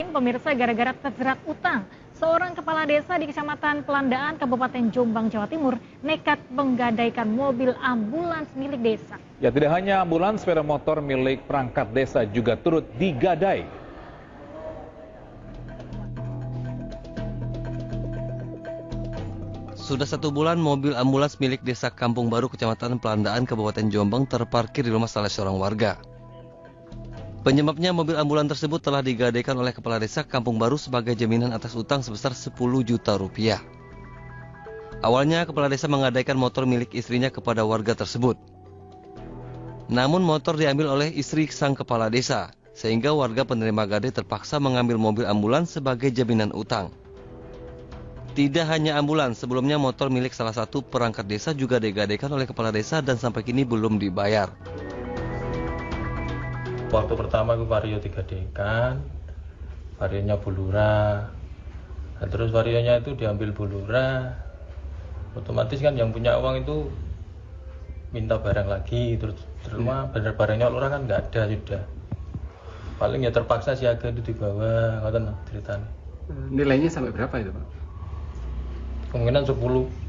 Jombang, pemirsa, gara-gara terjerat utang. Seorang kepala desa di Kecamatan Pelandaan, Kabupaten Jombang, Jawa Timur, nekat menggadaikan mobil ambulans milik desa. Ya, tidak hanya ambulans, sepeda motor milik perangkat desa juga turut digadai. Sudah 1 bulan mobil ambulans milik desa Kampung Baru, Kecamatan Pelandaan, Kabupaten Jombang terparkir di rumah salah seorang warga. Penyebabnya mobil ambulans tersebut telah digadaikan oleh kepala desa Kampung Baru sebagai jaminan atas utang sebesar 10 juta rupiah. Awalnya kepala desa menggadaikan motor milik istrinya kepada warga tersebut. Namun motor diambil oleh istri sang kepala desa, sehingga warga penerima gadai terpaksa mengambil mobil ambulans sebagai jaminan utang. Tidak hanya ambulans, sebelumnya motor milik salah satu perangkat desa juga digadaikan oleh kepala desa dan sampai kini belum dibayar. Waktu pertama aku vario digadaikan, varionya Bulura, nah, terus varionya itu diambil Bulura, otomatis kan yang punya uang itu minta barang lagi, terus rumah barangnya orang kan nggak ada sudah, paling ya terpaksa siaga itu dibawa, ngoten ceritanya. Nilainya sampai berapa itu, Pak? Kemungkinan 10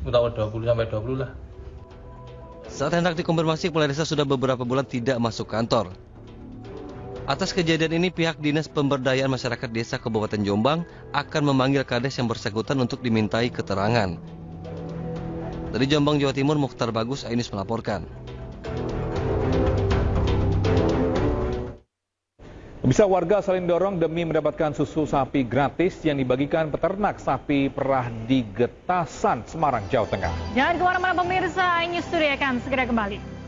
atau 20 sampai 20 lah. Saat hendak dikonfirmasi, kepala desa sudah beberapa bulan tidak masuk kantor. Atas kejadian ini, pihak Dinas Pemberdayaan Masyarakat Desa Kabupaten Jombang akan memanggil kades yang bersangkutan untuk dimintai keterangan. Dari Jombang, Jawa Timur, Mukhtar Bagus, Ainus melaporkan. Bisa warga saling dorong demi mendapatkan susu sapi gratis yang dibagikan peternak sapi perah di Getasan, Semarang, Jawa Tengah. Jangan kemana-mana pemirsa, Ainus Studio akan segera kembali.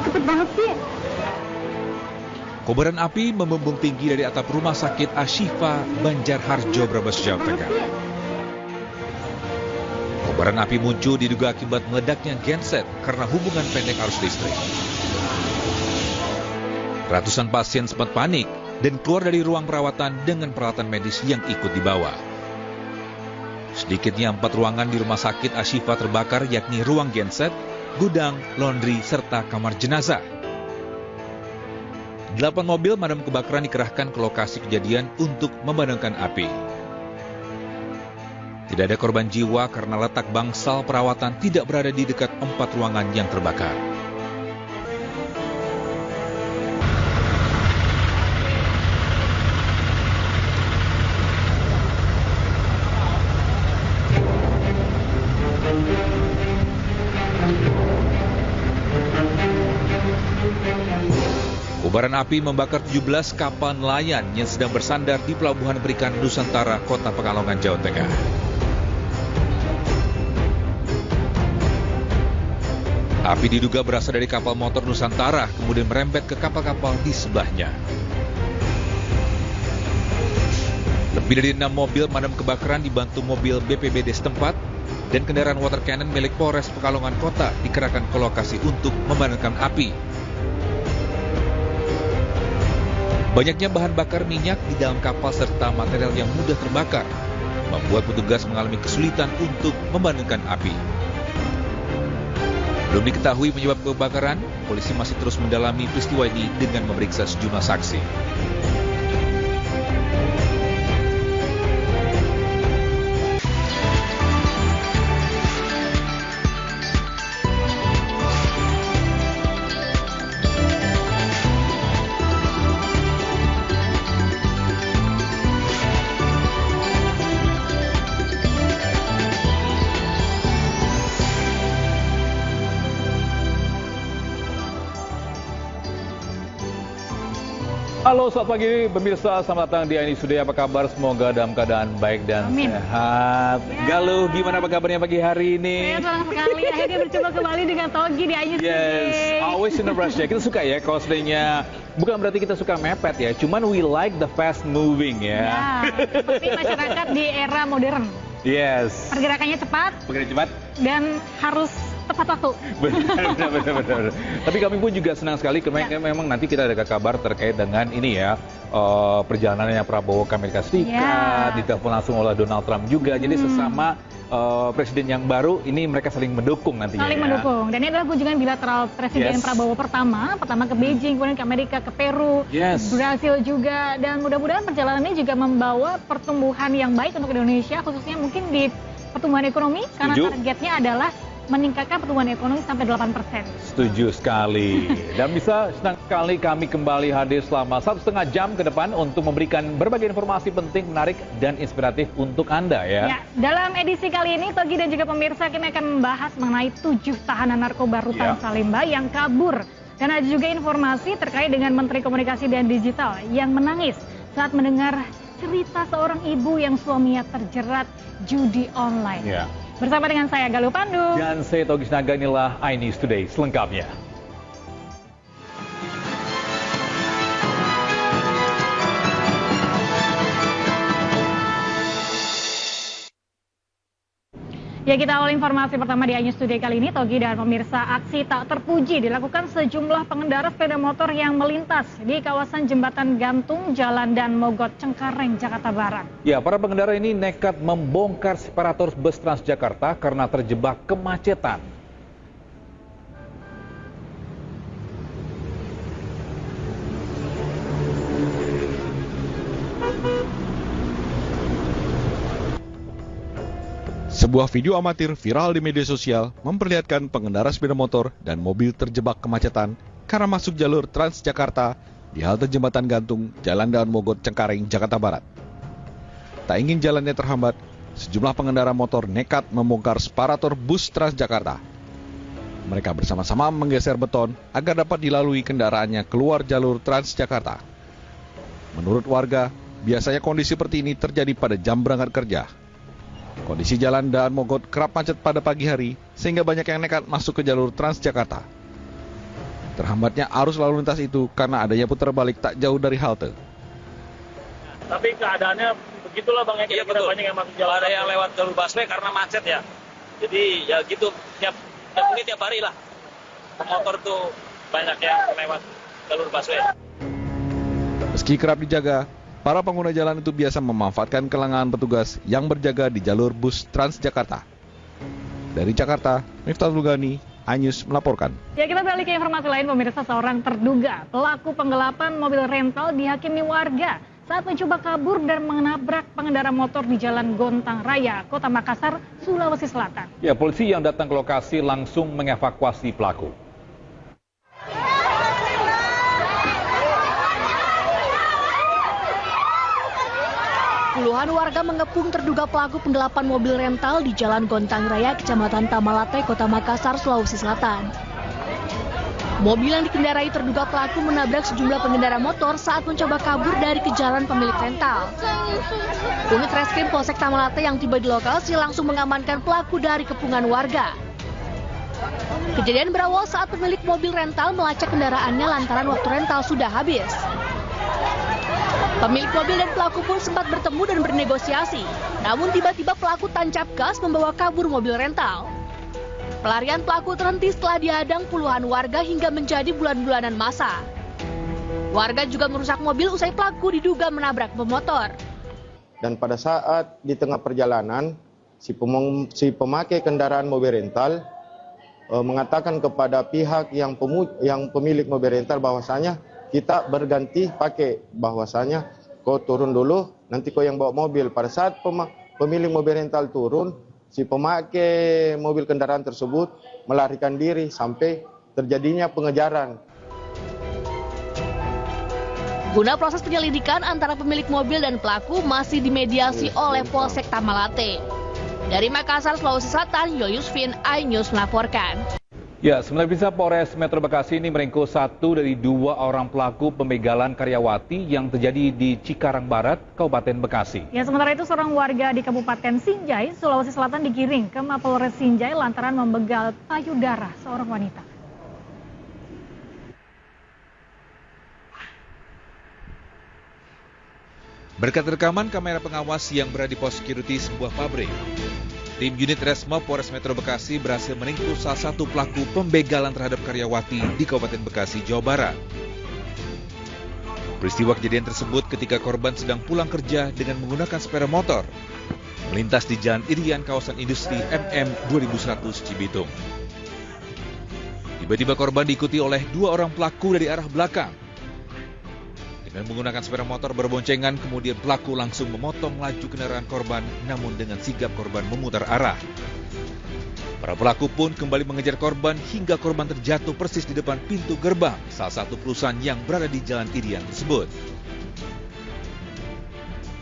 Cepet banget sih. Kobaran api membumbung tinggi dari atap rumah sakit Ashifa, Banjarharjo, Brebes, Jawa Tengah. Kobaran api muncul diduga akibat meledaknya genset karena hubungan pendek arus listrik. Ratusan pasien sempat panik dan keluar dari ruang perawatan dengan peralatan medis yang ikut dibawa. Sedikitnya 4 ruangan di rumah sakit Ashifa terbakar, yakni ruang genset, gudang, laundry, serta kamar jenazah. 8 mobil pemadam kebakaran dikerahkan ke lokasi kejadian untuk memadamkan api. Tidak ada korban jiwa karena letak bangsal perawatan tidak berada di dekat 4 ruangan yang terbakar. Kobaran api membakar 17 kapal nelayan yang sedang bersandar di Pelabuhan Perikanan Nusantara, Kota Pekalongan, Jawa Tengah. Api diduga berasal dari kapal motor Nusantara, kemudian merembet ke kapal-kapal di sebelahnya. Lebih dari 6 mobil pemadam kebakaran dibantu mobil BPBD setempat dan kendaraan water cannon milik Polres Pekalongan Kota dikerahkan ke lokasi untuk memadamkan api. Banyaknya bahan bakar minyak di dalam kapal serta material yang mudah terbakar membuat petugas mengalami kesulitan untuk memadamkan api. Belum diketahui penyebab kebakaran, polisi masih terus mendalami peristiwa ini dengan memeriksa sejumlah saksi. Halo, selamat pagi pemirsa, selamat datang di Ainus Studio. Apa kabar? Semoga dalam keadaan baik dan sehat. Ya. Galuh, gimana apa kabarnya pagi hari ini? Saya senang sekali akhirnya berjumpa kembali dengan Togi di Ainus Studio. Yes, always in a rush ya. Kita suka ya cosplaynya. Bukan berarti kita suka mepet ya, cuman we like the fast moving ya. Ya, seperti masyarakat di era modern. Yes. Pergerakannya cepat. Dan harus tepat waktu. Benar. Tapi kami pun juga senang sekali karena memang nanti kita ada kabar terkait dengan ini ya, perjalanannya Prabowo ke Amerika Serikat, ditelepon langsung oleh Donald Trump juga. Jadi sesama presiden yang baru, ini mereka saling mendukung nantinya. Saling mendukung. Dan ini adalah kunjungan bilateral Presiden Prabowo pertama ke Beijing, kemudian ke Amerika, ke Peru, Brasil juga. Dan mudah-mudahan perjalanan ini juga membawa pertumbuhan yang baik untuk Indonesia, khususnya mungkin di pertumbuhan ekonomi, karena targetnya adalah meningkatkan pertumbuhan ekonomi sampai 8%. Setuju sekali. Dan bisa senang sekali kami kembali hadir selama 1,5 jam ke depan untuk memberikan berbagai informasi penting, menarik, dan inspiratif untuk Anda ya. Dalam edisi kali ini, Togi dan juga pemirsa, kami akan membahas mengenai 7 tahanan narkoba rutan Salemba yang kabur. Dan ada juga informasi terkait dengan Menteri Komunikasi dan Digital yang menangis saat mendengar cerita seorang ibu yang suaminya terjerat judi online. Bersama dengan saya, Galuh Pandu. Dan saya, Togi Sinaga, inilah iNews Today selengkapnya. Ya, kita awal informasi pertama di iNews Today kali ini, Togi dan pemirsa. Aksi tak terpuji dilakukan sejumlah pengendara sepeda motor yang melintas di kawasan Jembatan Gantung, Jalan Dan Mogot, Cengkareng, Jakarta Barat. Ya, para pengendara ini nekat membongkar separator bus Transjakarta karena terjebak kemacetan. Sebuah video amatir viral di media sosial memperlihatkan pengendara sepeda motor dan mobil terjebak kemacetan karena masuk jalur Transjakarta di halte Jembatan Gantung, Jalan Dan Mogot, Cengkareng, Jakarta Barat. Tak ingin jalannya terhambat, sejumlah pengendara motor nekat membongkar separator bus Transjakarta. Mereka bersama-sama menggeser beton agar dapat dilalui kendaraannya keluar jalur Transjakarta. Menurut warga, biasanya kondisi seperti ini terjadi pada jam berangkat kerja. Kondisi jalan Dan Mogot kerap macet pada pagi hari, sehingga banyak yang nekat masuk ke jalur Transjakarta. Terhambatnya arus lalu lintas itu karena adanya putar balik tak jauh dari halte. Tapi keadaannya begitulah Bang, ya, betul. Banyak yang masuk jalan. Ada yang lewat jalur busway karena macet ya. Jadi ya gitu, mungkin tiap hari lah. Motor tuh banyak yang lewat jalur busway. Meski kerap dijaga, para pengguna jalan itu biasa memanfaatkan kelengahan petugas yang berjaga di jalur bus Transjakarta. Dari Jakarta, Miftahul Ghani, iNews melaporkan. Ya, kita beralih ke informasi lain, pemirsa. Seorang terduga pelaku penggelapan mobil rental dihakimi warga saat mencoba kabur dan menabrak pengendara motor di Jalan Gontang Raya, Kota Makassar, Sulawesi Selatan. Ya, polisi yang datang ke lokasi langsung mengevakuasi pelaku. Puluhan warga mengepung terduga pelaku penggelapan mobil rental di Jalan Gontang Raya, Kecamatan Tamalate, Kota Makassar, Sulawesi Selatan. Mobil yang dikendarai terduga pelaku menabrak sejumlah pengendara motor saat mencoba kabur dari kejaran pemilik rental. Unit Reskrim Polsek Tamalate yang tiba di lokasi langsung mengamankan pelaku dari kepungan warga. Kejadian berawal saat pemilik mobil rental melacak kendaraannya lantaran waktu rental sudah habis. Pemilik mobil dan pelaku pun sempat bertemu dan bernegosiasi. Namun tiba-tiba pelaku tancap gas membawa kabur mobil rental. Pelarian pelaku terhenti setelah dihadang puluhan warga hingga menjadi bulan-bulanan masa. Warga juga merusak mobil usai pelaku diduga menabrak pemotor. Dan pada saat di tengah perjalanan, si pemakai kendaraan mobil rental mengatakan kepada pihak yang pemilik mobil rental bahwasanya kita berganti pakai, bahwasanya kau turun dulu, nanti kau yang bawa mobil. Pada saat pemilik mobil rental turun, si pemakai mobil kendaraan tersebut melarikan diri sampai terjadinya pengejaran. Guna proses penyelidikan antara pemilik mobil dan pelaku masih dimediasi oleh Polsek Tamalate. Dari Makassar, Sulawesi Selatan, Yoyusvin, iNews melaporkan. Ya, sementara bisa Polres Metro Bekasi ini meringkus 1 dari 2 orang pelaku pembegalan karyawati yang terjadi di Cikarang Barat, Kabupaten Bekasi. Ya, sementara itu seorang warga di Kabupaten Sinjai, Sulawesi Selatan digiring ke Mapolres Sinjai lantaran membegal payudara seorang wanita. Berkat rekaman kamera pengawas yang berada di pos security sebuah pabrik, tim unit Resmo Polres Metro Bekasi berhasil meringkus salah satu pelaku pembegalan terhadap karyawati di Kabupaten Bekasi, Jawa Barat. Peristiwa kejadian tersebut ketika korban sedang pulang kerja dengan menggunakan sepeda motor. melintas di Jalan Irian kawasan industri MM 2100 Cibitung. Tiba-tiba korban diikuti oleh 2 orang pelaku dari arah belakang. Dengan menggunakan sepeda motor berboncengan, kemudian pelaku langsung memotong laju kendaraan korban, namun dengan sigap korban memutar arah. Para pelaku pun kembali mengejar korban hingga korban terjatuh persis di depan pintu gerbang salah satu perusahaan yang berada di Jalan Irian tersebut.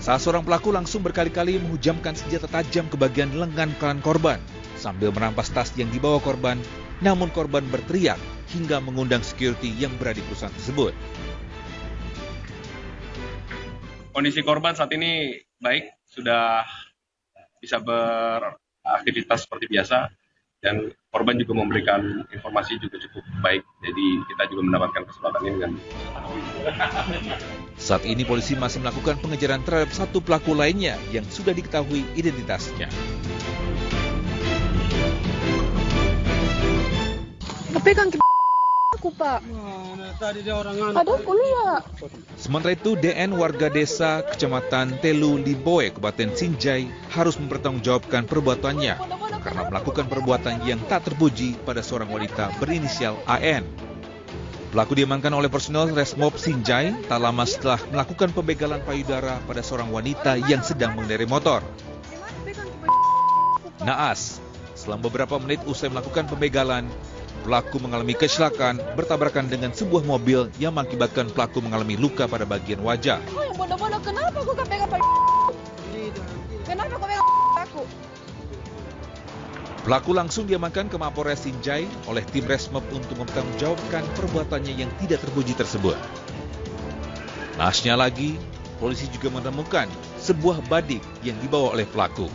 Salah seorang pelaku langsung berkali-kali menghujamkan senjata tajam ke bagian lengan kanan korban sambil merampas tas yang dibawa korban, namun korban berteriak hingga mengundang security yang berada di perusahaan tersebut. Kondisi korban saat ini baik, sudah bisa beraktivitas seperti biasa, dan korban juga memberikan informasi juga cukup baik, jadi kita juga mendapatkan kesempatan ini dengan Saat ini polisi masih melakukan pengejaran terhadap satu pelaku lainnya yang sudah diketahui identitasnya. Pegang aku, Pak. Ada kuliah. Sementara itu, DN warga desa Kecamatan Telu Liboe, Kabupaten Sinjai harus mempertanggungjawabkan perbuatannya karena melakukan perbuatan yang tak terpuji pada seorang wanita berinisial AN. Pelaku diamankan oleh personel Resmob Sinjai tak lama setelah melakukan pembegalan payudara pada seorang wanita yang sedang mengendarai motor. Naas, selang beberapa menit usai melakukan pembegalan, pelaku mengalami kecelakaan bertabrakan dengan sebuah mobil yang mengakibatkan pelaku mengalami luka pada bagian wajah. Oh, yang bodoh-bodoh, kenapa kau pegang Kenapa kau pegang aku? Pelaku langsung diamankan ke Mapolres Sinjai oleh tim Resmob untuk mempertanggungjawabkan perbuatannya yang tidak terpuji tersebut. Naasnya lagi, polisi juga menemukan sebuah badik yang dibawa oleh pelaku.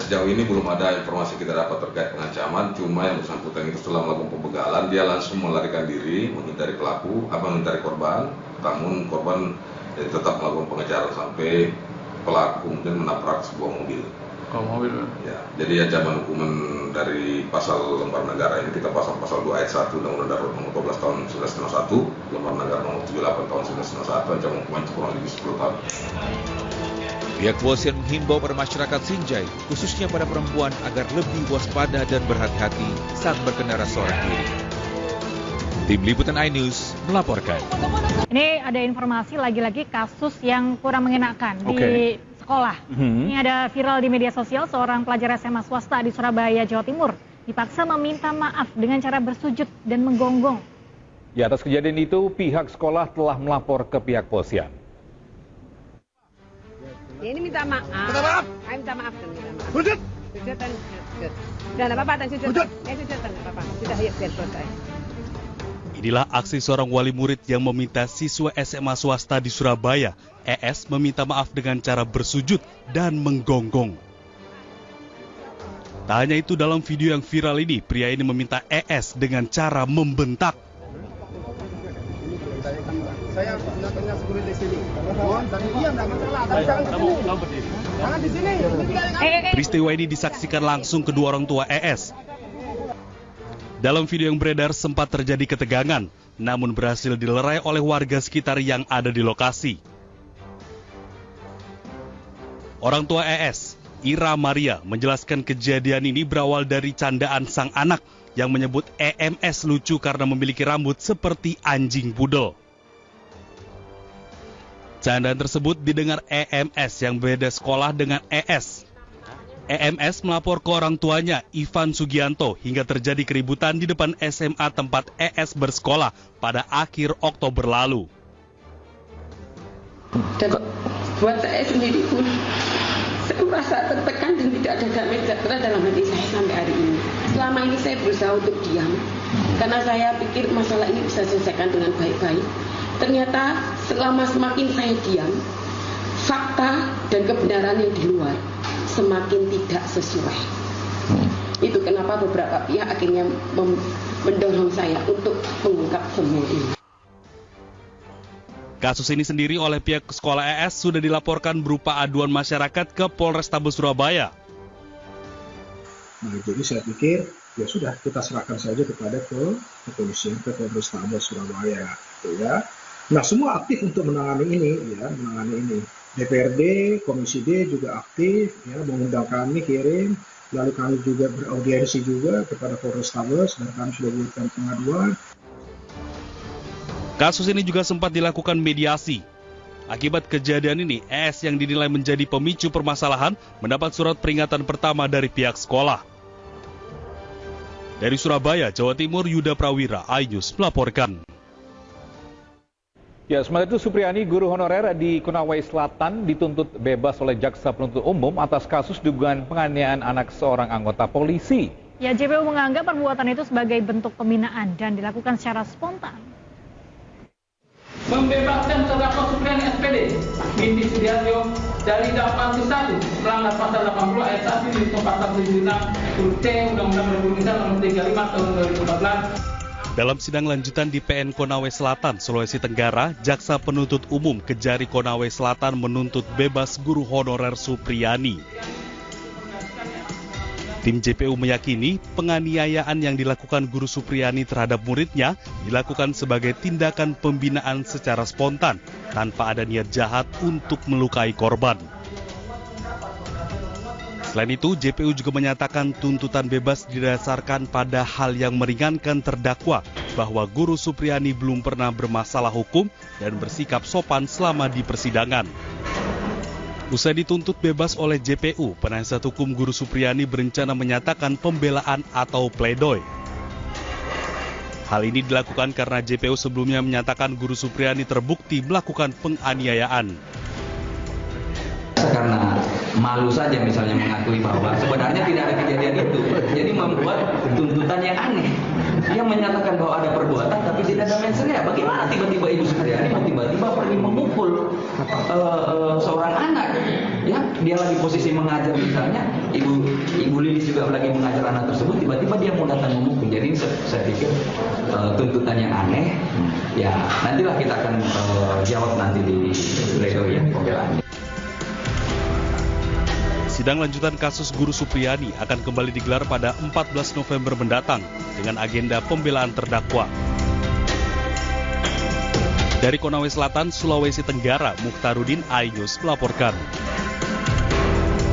Sejauh ini belum ada informasi kita dapat terkait pengancaman, cuma yang bersangkutan itu setelah melakukan pembegalan, dia langsung melarikan diri, menghindari menghindari korban, namun korban tetap melakukan pengejaran sampai pelaku mungkin menabrak sebuah mobil. Ya, jadi ancaman hukuman dari pasal lembar negara ini kita pasal 2 ayat 1 Undang-Undang Darurat nomor 12 tahun 1991, lembar negara nomor 78 tahun 1991, ancaman hukuman kurang lebih 10 tahun. Pihak kepolisian menghimbau pada masyarakat Sinjai, khususnya pada perempuan, agar lebih waspada dan berhati-hati saat berkendara seorang diri. Tim Liputan iNews melaporkan. Ini ada informasi lagi-lagi kasus yang kurang mengenakan di sekolah. Ini ada viral di media sosial, seorang pelajar SMA swasta di Surabaya, Jawa Timur dipaksa meminta maaf dengan cara bersujud dan menggonggong. Ya, atas kejadian itu pihak sekolah telah melapor ke pihak polisian. Dia ini minta maaf. Minta maaf. Kami minta maaf dan minta maaf. Sujud. Sujud dan sujud. Udah enggak apa-apa dan sujud. Sujud. Sujud dan enggak apa-apa. Sudah ya biar selesai. Inilah aksi seorang wali murid yang meminta siswa SMA swasta di Surabaya, ES, meminta maaf dengan cara bersujud dan menggonggong. Tak hanya itu, dalam video yang viral ini, pria ini meminta ES dengan cara membentak. Saya gunakannya security di sini. Mohon tadi diam, enggak masalah. Tapi jangan berdiri. Jangan di sini. Peristiwa ini disaksikan langsung kedua orang tua ES. Dalam video yang beredar sempat terjadi ketegangan, namun berhasil dilerai oleh warga sekitar yang ada di lokasi. Orang tua ES, Ira Maria, menjelaskan kejadian ini berawal dari candaan sang anak yang menyebut EMS lucu karena memiliki rambut seperti anjing pudel. Candaan tersebut didengar EMS yang beda sekolah dengan ES. EMS melapor ke orang tuanya, Ivan Sugianto, hingga terjadi keributan di depan SMA tempat ES bersekolah pada akhir Oktober lalu. Dan buat saya sendiri pun, saya merasa tertekan dan tidak ada damai sejahtera dalam hati saya sampai hari ini. Selama ini saya berusaha untuk diam, karena saya pikir masalah ini bisa selesaikan dengan baik-baik. Ternyata selama semakin saya diam, fakta dan kebenaran yang di luar semakin tidak sesuai. Itu kenapa beberapa pihak akhirnya mendorong saya untuk mengungkap semua ini. Kasus ini sendiri oleh pihak sekolah ES sudah dilaporkan berupa aduan masyarakat ke Polrestabes Surabaya. Nah, jadi saya pikir ya sudah kita serahkan saja kepada kepolisian ke Polrestabes Surabaya, gitu ya. Nah, semua aktif untuk menangani ini. DPRD, Komisi D juga aktif, ya, mengundang kami, kirim, lalu kami juga beraudiensi juga kepada Polrestabes dan kami sudah buatkan pengaduan. Kasus ini juga sempat dilakukan mediasi. Akibat kejadian ini, ES yang dinilai menjadi pemicu permasalahan mendapat surat peringatan pertama dari pihak sekolah. Dari Surabaya, Jawa Timur, Yuda Prawira, iNews melaporkan. Ya, sementara itu Supriyani, guru honorer di Konawe Selatan, dituntut bebas oleh Jaksa Penuntut Umum atas kasus dugaan penganiayaan anak seorang anggota polisi. Ya, JPU menganggap perbuatan itu sebagai bentuk pembinaan dan dilakukan secara spontan. Membebaskan terdakwa Supriyani SPD, Binti Sudiarjo dari dakwaan C1 melanggar pasal 80 ayat 1 di pasal 76 huruf C Undang-Undang Republik Indonesia nomor 35 tahun 2014. Dalam sidang lanjutan di PN Konawe Selatan, Sulawesi Tenggara, Jaksa Penuntut Umum Kejari Konawe Selatan menuntut bebas guru honorer Supriyani. Tim JPU meyakini penganiayaan yang dilakukan guru Supriyani terhadap muridnya dilakukan sebagai tindakan pembinaan secara spontan tanpa ada niat jahat untuk melukai korban. Selain itu, JPU juga menyatakan tuntutan bebas didasarkan pada hal yang meringankan terdakwa bahwa guru Supriyani belum pernah bermasalah hukum dan bersikap sopan selama di persidangan. Usai dituntut bebas oleh JPU, penasihat hukum guru Supriyani berencana menyatakan pembelaan atau pledoi. Hal ini dilakukan karena JPU sebelumnya menyatakan guru Supriyani terbukti melakukan penganiayaan. Karena malu saja misalnya mengakui bahwa sebenarnya tidak ada kejadian itu, jadi membuat tuntutan yang aneh. Dia menyatakan bahwa ada perbuatan tapi tidak ada mentionnya. Bagaimana tiba-tiba Ibu Supriyani tiba-tiba pergi memukul seorang anak? Ya, dia lagi posisi mengajar misalnya, Ibu Lilis juga lagi mengajar anak tersebut, tiba-tiba dia mau datang memukul. Jadi saya pikir tuntutan yang aneh. Ya, nantilah kita akan jawab nanti di pledoi ya pembelaannya. Sidang lanjutan kasus guru Supriyani akan kembali digelar pada 14 November mendatang dengan agenda pembelaan terdakwa. Dari Konawe Selatan, Sulawesi Tenggara, Mukhtarudin, iNews melaporkan.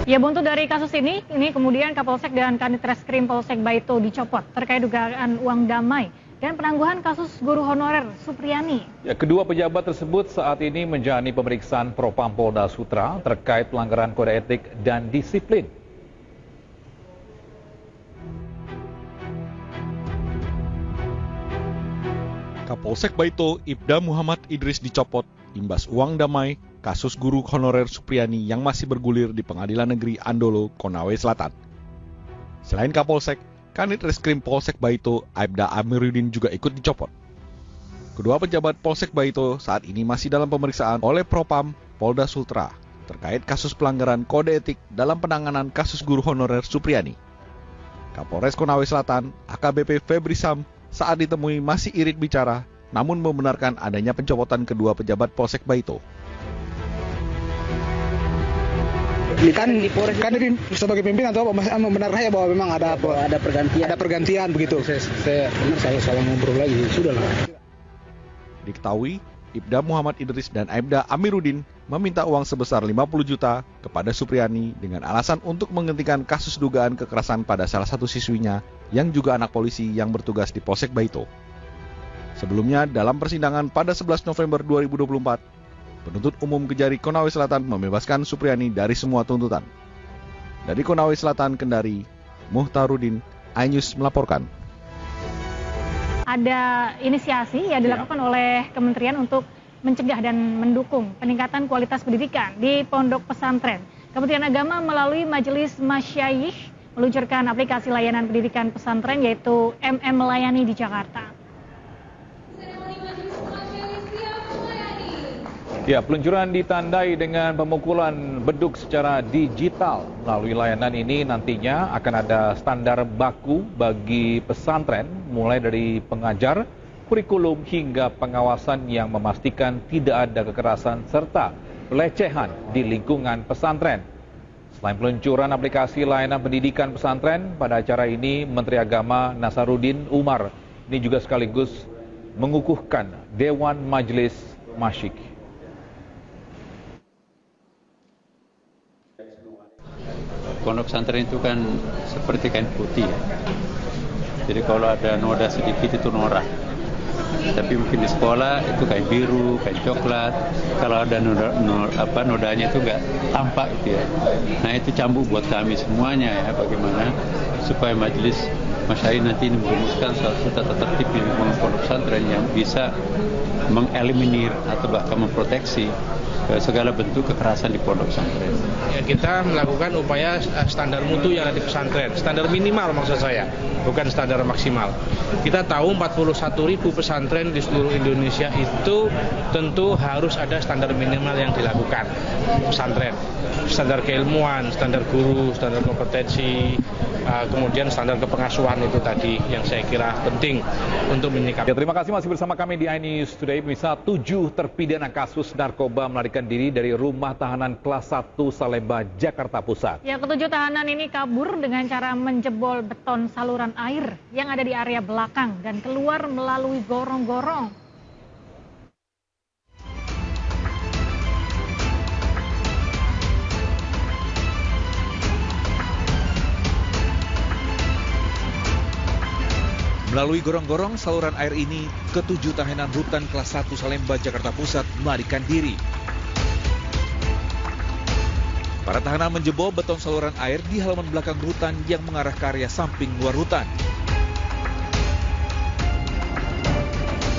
Ya, buntut dari kasus ini kemudian Kapolsek dan Kanit Reskrim Polsek Baito dicopot terkait dugaan uang damai dan penangguhan kasus guru honorer Supriyani. Ya, kedua pejabat tersebut saat ini menjalani pemeriksaan Propam Polda Sutra terkait pelanggaran kode etik dan disiplin. Kapolsek Baito, Ibda Muhammad Idris dicopot imbas uang damai kasus guru honorer Supriyani yang masih bergulir di Pengadilan Negeri Andolo, Konawe Selatan. Selain Kapolsek, Kanit Reskrim Polsek Baito, Aibda Amiruddin juga ikut dicopot. Kedua pejabat Polsek Baito saat ini masih dalam pemeriksaan oleh Propam Polda Sutra terkait kasus pelanggaran kode etik dalam penanganan kasus guru honorer Supriyani. Kapolres Konawe Selatan, AKBP Febri Sam, saat ditemui masih irit bicara, namun membenarkan adanya pencopotan kedua pejabat Polsek Baito. Kan ini sebagai pimpinan atau membenarkan ya bahwa memang ada pergantian begitu. Saya ngobrol lagi, sudahlah. Diketahui, Ibda Muhammad Idris dan Aibda Amiruddin meminta uang sebesar 50 juta kepada Supriyani dengan alasan untuk menghentikan kasus dugaan kekerasan pada salah satu siswinya yang juga anak polisi yang bertugas di Polsek Baito. Sebelumnya, dalam persidangan pada 11 November 2024, penuntut umum Kejari Konawe Selatan membebaskan Supriyani dari semua tuntutan. Dari Konawe Selatan, Kendari, Mukhtarudin, iNews melaporkan. Ada inisiasi yang dilakukan oleh kementerian untuk mencegah dan mendukung peningkatan kualitas pendidikan di pondok pesantren. Kementerian Agama melalui Majelis Masyayikh meluncurkan aplikasi layanan pendidikan pesantren yaitu MM Melayani di Jakarta. Ya, peluncuran ditandai dengan pemukulan beduk secara digital. Melalui layanan ini nantinya akan ada standar baku bagi pesantren, mulai dari pengajar, kurikulum hingga pengawasan yang memastikan tidak ada kekerasan serta pelecehan di lingkungan pesantren. Selain peluncuran aplikasi layanan pendidikan pesantren, pada acara ini Menteri Agama Nasaruddin Umar ini juga sekaligus mengukuhkan Dewan Majelis Masyik. Pondok pesantren itu kan seperti kain putih ya. Jadi kalau ada noda sedikit itu norak. Tapi mungkin di sekolah itu kain biru, kain coklat. Kalau ada nodanya itu nggak tampak gitu ya. Nah itu cambuk buat kami semuanya ya, bagaimana supaya majelis masyayikh nanti ini merumuskan suatu tata tertib di lingkungan pondok pesantren yang bisa mengeliminir atau bahkan memproteksi segala bentuk kekerasan di pondok pesantren. Ya, kita melakukan upaya standar mutu yang ada di pesantren, standar minimal maksud saya, bukan standar maksimal. Kita tahu 41.000 pesantren di seluruh Indonesia itu tentu harus ada standar minimal yang dilakukan pesantren. Standar keilmuan, standar guru, standar kompetensi, kemudian standar kepengasuhan itu tadi yang saya kira penting untuk menyikapi. Ya, terima kasih masih bersama kami di iNews Today. Bisa 7 terpidana kasus narkoba melarikan diri dari rumah tahanan kelas 1 Salemba, Jakarta Pusat. Ya, ketujuh tahanan ini kabur dengan cara menjebol beton saluran air yang ada di area belakang dan keluar melalui gorong-gorong. Melalui gorong-gorong saluran air ini, ketujuh tahanan rutan kelas 1 Salemba, Jakarta Pusat melarikan diri. Para tahanan menjebol beton saluran air di halaman belakang rutan yang mengarah ke area samping luar rutan.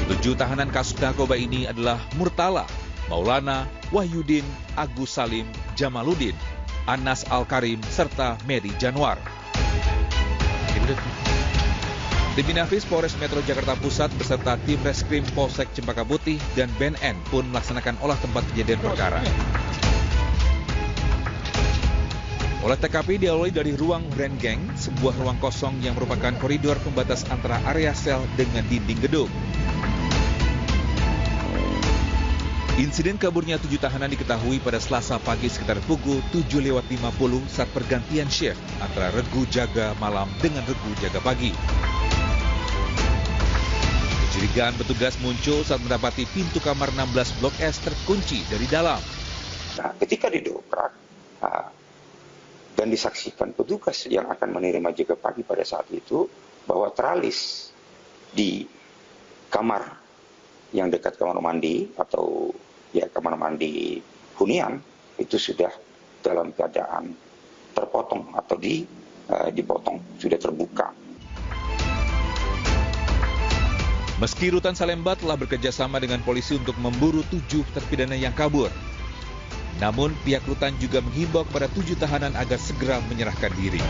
Ketujuh tahanan kasus narkoba ini adalah Murtala, Maulana, Wahyudin, Agus Salim, Jamaluddin, Anas Al-Karim, serta Mary Januar. Tim Inafis Polres Metro Jakarta Pusat beserta tim Reskrim Polsek Cempaka Putih dan BNN pun melaksanakan olah tempat kejadian perkara. Olah TKP diawali dari ruang Grand Gang, sebuah ruang kosong yang merupakan koridor pembatas antara area sel dengan dinding gedung. Insiden kaburnya 7 tahanan diketahui pada Selasa pagi sekitar pukul 7.50 saat pergantian shift antara regu jaga malam dengan regu jaga pagi. Kecurigaan petugas muncul saat mendapati pintu kamar 16 Blok S terkunci dari dalam. Nah, ketika didobrak dan disaksikan petugas yang akan menerima jaga pagi pada saat itu bahwa teralis di kamar yang dekat kamar mandi atau ya kamar mandi hunian itu sudah dalam keadaan terpotong atau dipotong, sudah terbuka. Meski rutan Salemba telah bekerjasama dengan polisi untuk memburu 7 terpidana yang kabur, namun pihak rutan juga menghimbau kepada 7 tahanan agar segera menyerahkan diri.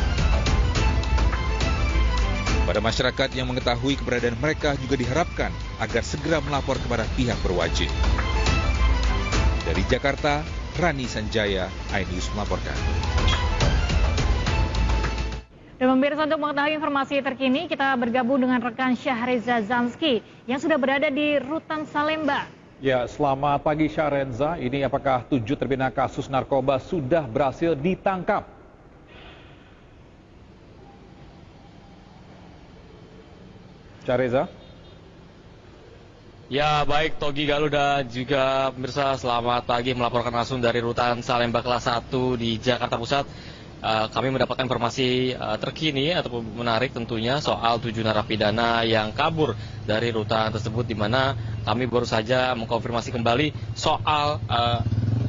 Pada masyarakat yang mengetahui keberadaan mereka juga diharapkan agar segera melapor kepada pihak berwajib. Dari Jakarta, Rani Sanjaya, iNews melaporkan. Dan pemirsa, untuk mengetahui informasi terkini, kita bergabung dengan rekan Syahreza Zanski yang sudah berada di rutan Salemba. Ya, selamat pagi Syahreza. Ini apakah 7 terpidana kasus narkoba sudah berhasil ditangkap? Syahreza? Ya, baik Togi Galuh dan juga pemirsa, selamat pagi, melaporkan langsung dari rutan Salemba kelas 1 di Jakarta Pusat. Kami mendapatkan informasi terkini ataupun menarik tentunya soal 7 narapidana yang kabur dari rutan tersebut, di mana kami baru saja mengkonfirmasi kembali soal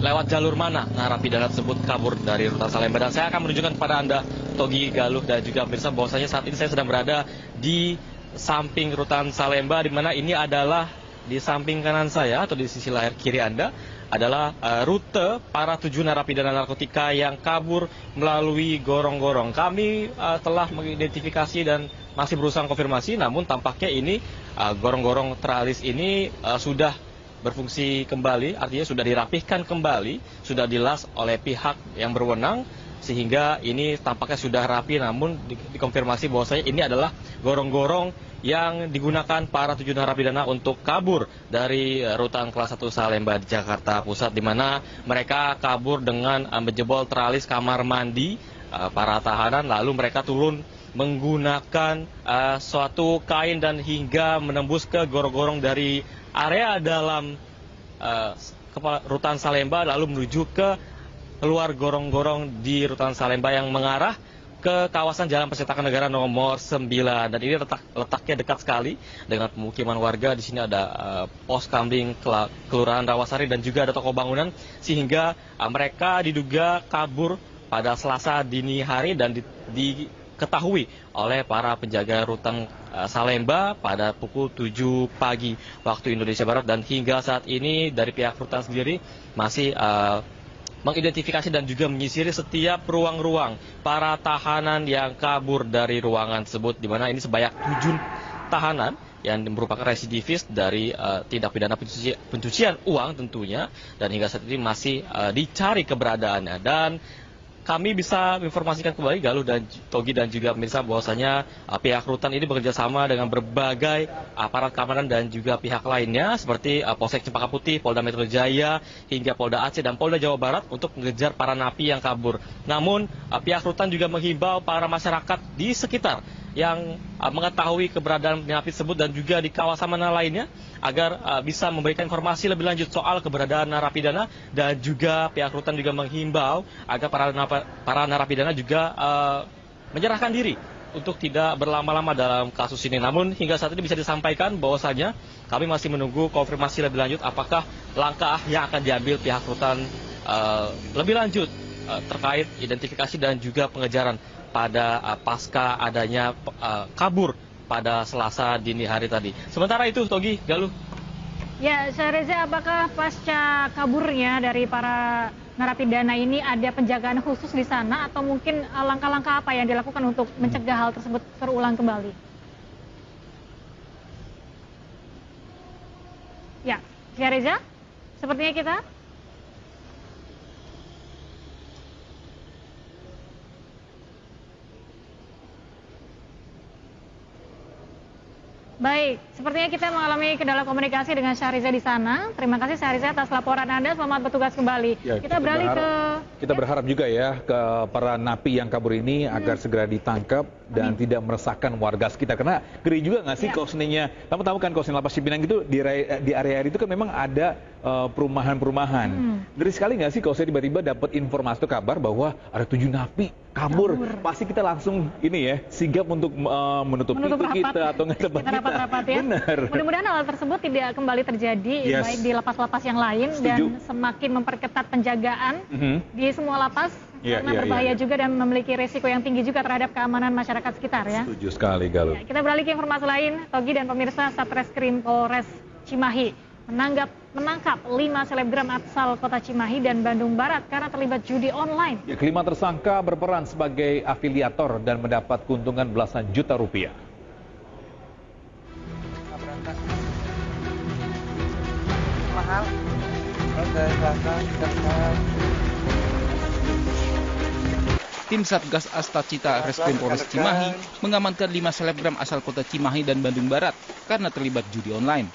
lewat jalur mana narapidana tersebut kabur dari rutan Salemba. Dan saya akan menunjukkan kepada Anda, Togi Galuh dan juga pemirsa, bahwasanya saat ini saya sedang berada di samping rutan Salemba, di mana ini adalah di samping kanan saya atau di sisi layar kiri Anda adalah rute para 7 narapidana narkotika yang kabur melalui gorong-gorong. Kami telah mengidentifikasi dan masih berusaha konfirmasi, namun tampaknya ini gorong-gorong teralis ini sudah berfungsi kembali, artinya sudah dirapihkan kembali, sudah dilas oleh pihak yang berwenang, sehingga ini tampaknya sudah rapi. Namun dikonfirmasi bahwasanya ini adalah gorong-gorong yang digunakan para 7 narapidana untuk kabur dari rutan kelas 1 Salemba di Jakarta Pusat, di mana mereka kabur dengan menjebol teralis kamar mandi para tahanan, lalu mereka turun menggunakan suatu kain dan hingga menembus ke gorong-gorong dari area dalam Rutan Salemba lalu menuju ke keluar gorong-gorong di Rutan Salemba yang mengarah ke kawasan Jalan Percetakan Negara nomor 9, dan ini letaknya dekat sekali dengan pemukiman warga. Di sini ada pos Kambing Kelurahan Rawasari dan juga ada toko bangunan, sehingga mereka diduga kabur pada Selasa dini hari dan diketahui oleh para penjaga Rutan Salemba pada pukul 7 pagi waktu Indonesia Barat, dan hingga saat ini dari pihak Rutan sendiri masih mengidentifikasi dan juga menyisiri setiap ruang-ruang para tahanan yang kabur dari ruangan tersebut, di mana ini sebanyak 7 tahanan yang merupakan residivis dari tindak pidana pencucian uang tentunya, dan hingga saat ini masih dicari keberadaannya. Dan kami bisa informasikan kembali Galuh dan Togi dan juga pemirsa bahwasanya pihak Rutan ini bekerja sama dengan berbagai aparat keamanan dan juga pihak lainnya seperti Polsek Cempaka Putih, Polda Metro Jaya, hingga Polda Aceh dan Polda Jawa Barat untuk mengejar para napi yang kabur. Namun pihak Rutan juga menghimbau para masyarakat di sekitar yang mengetahui keberadaan napi tersebut dan juga di kawasan mana lainnya agar bisa memberikan informasi lebih lanjut soal keberadaan narapidana, dan juga pihak Rutan juga menghimbau agar para narapidana juga menyerahkan diri untuk tidak berlama-lama dalam kasus ini. Namun hingga saat ini bisa disampaikan bahwasanya kami masih menunggu konfirmasi lebih lanjut apakah langkah yang akan diambil pihak Rutan lebih lanjut terkait identifikasi dan juga pengejaran pada pasca adanya kabur pada Selasa dini hari tadi. Sementara itu, Togi, Galuh. Ya, Syareza, apakah pasca kaburnya dari para narapidana ini ada penjagaan khusus di sana, atau mungkin langkah-langkah apa yang dilakukan untuk mencegah hal tersebut terulang kembali? Ya, Syareza, sepertinya kita... Baik, sepertinya kita mengalami kendala komunikasi dengan Syahriza di sana. Terima kasih Syahriza atas laporan Anda, selamat bertugas kembali. Ya, kita beralih kita berharap juga ya ke para napi yang kabur ini agar segera ditangkap dan tidak meresahkan warga sekitar. Karena ngeri juga nggak sih kalau seandainya, kamu tahu kan kalau Lapas Cipinang itu di area itu kan memang ada perumahan-perumahan. Ngeri sekali nggak sih kalau saya tiba-tiba dapat informasi atau kabar bahwa ada 7 napi kabur. Pasti kita langsung ini ya, sigap untuk menutup pintu kita atau nggak tempat kita. Rapat ya. Benar. Mudah-mudahan hal tersebut tidak kembali terjadi baik di lapas-lapas yang lain. Setuju. Dan semakin memperketat penjagaan di semua lapas karena berbahaya juga dan memiliki resiko yang tinggi juga terhadap keamanan masyarakat sekitar ya. Setuju sekali, Galuh. Kita beralih ke informasi lain, Togi dan pemirsa. Satreskrim Polres Cimahi menangkap 5 selebgram asal kota Cimahi dan Bandung Barat karena terlibat judi online. Ya, kelima tersangka berperan sebagai afiliator dan mendapat keuntungan belasan juta rupiah. Tim Satgas Astacita Reskrim Polres Cimahi mengamankan 5 selebgram asal kota Cimahi dan Bandung Barat karena terlibat judi online.